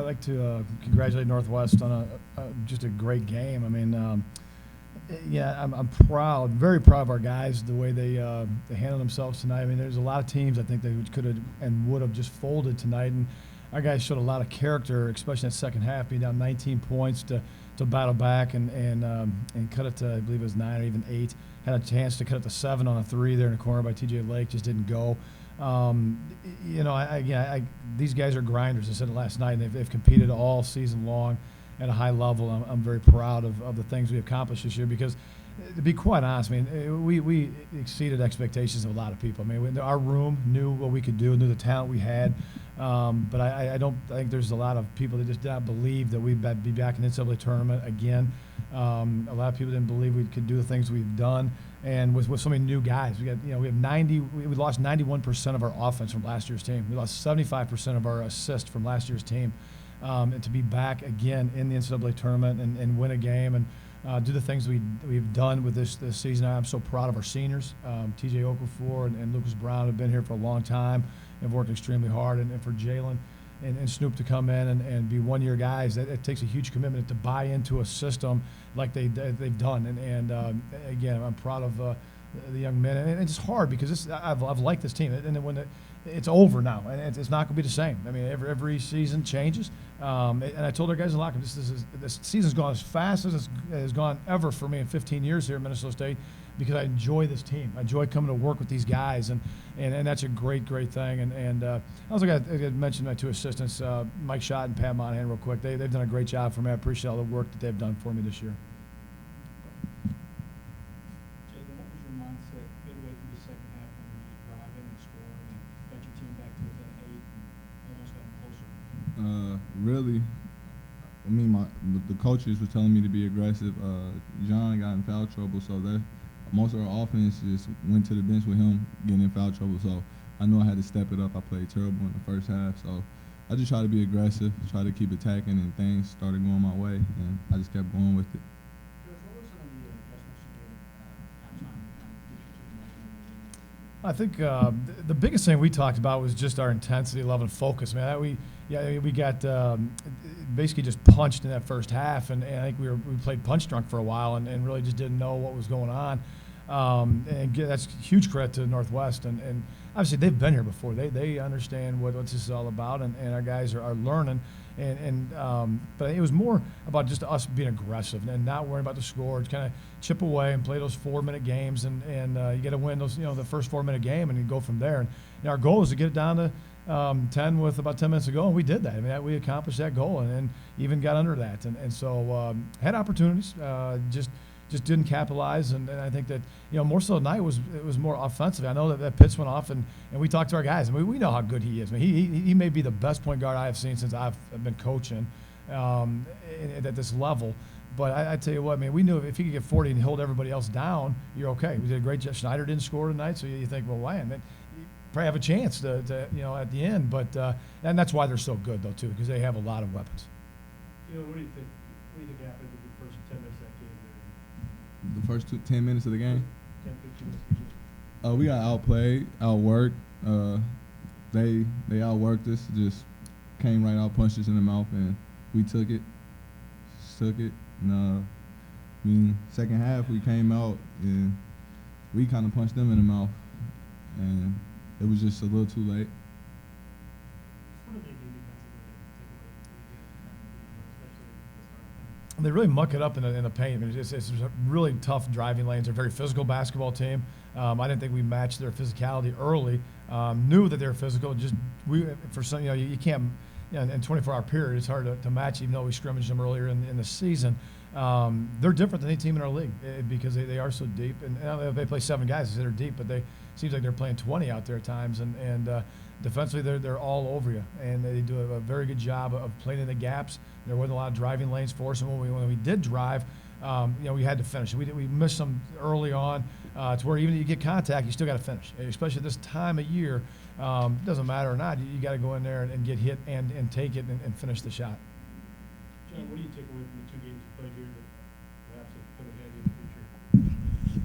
like to congratulate Northwest on just a great game. I mean, yeah, I'm proud, very proud of our guys, the way they handled themselves tonight. I mean, there's a lot of teams I think that could have and would have just folded tonight, and our guys showed a lot of character, especially in that second half, being down 19 points to battle back and cut it to, I believe it was 9 or even 8. Had a chance to cut it to 7 on a 3 there in the corner by T.J. Lake, just didn't go. You know, these guys are grinders. I said it last night, and they've competed all season long at a high level. I'm very proud of the things we accomplished this year because, to be quite honest, I mean, we exceeded expectations of a lot of people. I mean, our room knew what we could do, knew the talent we had, but I think there's a lot of people that just did not believe that we'd be back in the NCAA tournament again. A lot of people didn't believe we could do the things we've done, and with so many new guys, we lost 91% of our offense from last year's team. We lost 75% of our assists from last year's team. And to be back again in the NCAA tournament and win a game and do the things we've done with this season. I'm so proud of our seniors. T.J. Okafor and Lucas Brown have been here for a long time and have worked extremely hard. And for Jalen and Snoop to come in and be one-year guys, it takes a huge commitment to buy into a system like they've done. And again, I'm proud of the young men. And it's hard because I've liked this team. And then when it's over now, and it's not going to be the same. I mean, every season changes. And I told our guys in the locker room, this season's gone as fast as it has gone ever for me in 15 years here at Minnesota State because I enjoy this team. I enjoy coming to work with these guys, and that's a great thing. And I also got to mention my two assistants, Mike Schott and Pat Monahan, real quick. They've done a great job for me. I appreciate all the work that they've done for me this year. Really, I mean, the coaches were telling me to be aggressive. John got in foul trouble, so that most of our offense just went to the bench with him getting in foul trouble. So I knew I had to step it up. I played terrible in the first half, so I just tried to be aggressive, try to keep attacking, and things started going my way, and I just kept going with it. I think the biggest thing we talked about was just our intensity level and focus. Man, we got basically just punched in that first half, and I think we played punch drunk for a while and really just didn't know what was going on. And that's huge credit to Northwest, and obviously they've been here before. They understand what this is all about, and our guys are learning. But it was more about just us being aggressive and not worrying about the score. Kind of chip away and play those 4-minute games, and you got to win those, the first 4-minute game, and you go from there. And our goal is to get it down to 10 with about 10 minutes to go, and we did that. I mean, we accomplished that goal, and even got under that. And so had opportunities, just didn't capitalize. And I think that more so tonight it was more offensive. I know that Pitts went off, and we talked to our guys. I mean, we know how good he is. I mean, he may be the best point guard I have seen since I've been coaching at this level. But I tell you what, man, we knew if he could get 40 and hold everybody else down, you're okay. We did a great job. Schneider didn't score tonight, so you think, well, why? Man, probably have a chance to at the end. But and that's why they're so good though too, because they have a lot of weapons. What do you think happened in the first 10 minutes of that game? The first 10 minutes of the game? 10, 15 minutes of the game. We got outplayed, outworked. They outworked us, just came right out, punched us in the mouth, and we took it. And second half we came out and we kind of punched them in the mouth, and it was just a little too late. They really muck it up in the paint. I mean, it's really tough driving lanes. They're a very physical basketball team. I didn't think we matched their physicality early. Knew that they were physical. You can't. In a 24-hour period, it's hard to match, even though we scrimmaged them earlier in the season. They're different than any team in our league because they are so deep. And they play 7 guys, they're deep, but it seems like they're playing 20 out there at times. And defensively, they're all over you, and they do a very good job of playing in the gaps. There wasn't a lot of driving lanes for us, and when we did drive, we had to finish. We missed some early on to where even if you get contact, you still got to finish, especially at this time of year. It doesn't matter or not. You got to go in there and get hit and take it and finish the shot. John, what do you take away from the 2 games you played here that perhaps have put ahead in the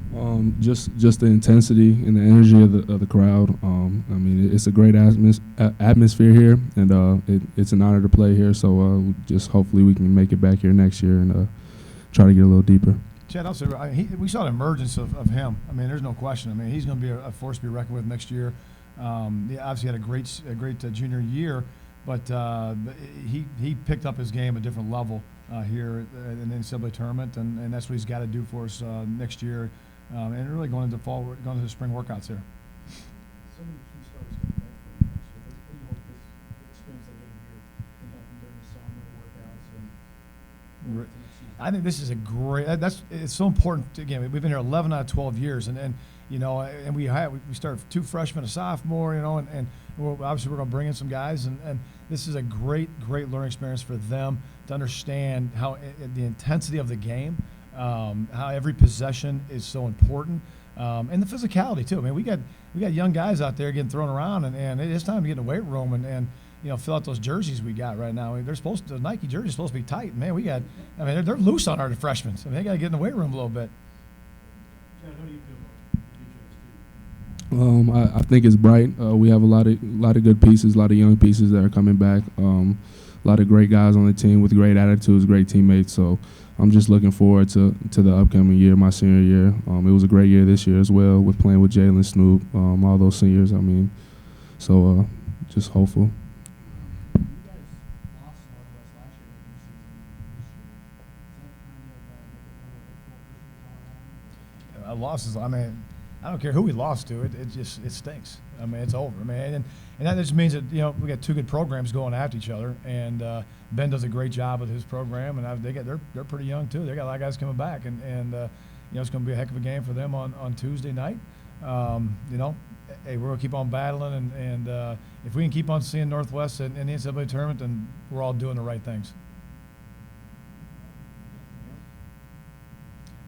future? Just the intensity and the energy of the crowd. I mean, it's a great atmosphere here, and it's an honor to play here. So just hopefully we can make it back here next year and try to get a little deeper. Chad, also, we saw the emergence of him. I mean, there's no question. I mean, he's going to be a force to be reckoned with next year. He obviously had a great junior year, but he picked up his game a different level here in the NCAA tournament, and that's what he's got to do for us next year, and really going into the spring workouts here. So many key stars coming back for you next year. What do you hope this experience they get here can help them during the summer workouts and going into next season? I think this is a great. It's so important. Again, we've been here 11 out of 12 years, and you know, and we start 2 freshmen, a sophomore, you know, and obviously we're going to bring in some guys, and this is a great learning experience for them to understand how the intensity of the game, how every possession is so important, and the physicality too. I mean, we got young guys out there getting thrown around, and it's time to get in the weight room and you know, fill out those jerseys we got right now. The Nike jersey's supposed to be tight. Man, they're loose on our freshmen. I mean, they got to get in the weight room a little bit. John, how do you feel about the future of this team? I think it's bright. We have a lot of good pieces, a lot of young pieces that are coming back. A lot of great guys on the team with great attitudes, great teammates. So I'm just looking forward to the upcoming year, my senior year. It was a great year this year as well with playing with Jalen, Snoop, all those seniors. I mean, so just hopeful. Losses. I mean, I don't care who we lost to. It stinks. I mean, it's over. I mean, and that just means that, you know, we got 2 good programs going after each other, and Ben does a great job with his program, and they're pretty young too. They got a lot of guys coming back, and you know, it's going to be a heck of a game for them on Tuesday night. You know, hey, we're going to keep on battling, and if we can keep on seeing Northwest in the NCAA tournament, then we're all doing the right things.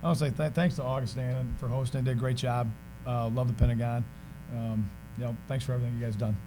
I want to say thanks to Augustana for hosting. They did a great job. Love the Pentagon. You know, thanks for everything you guys done.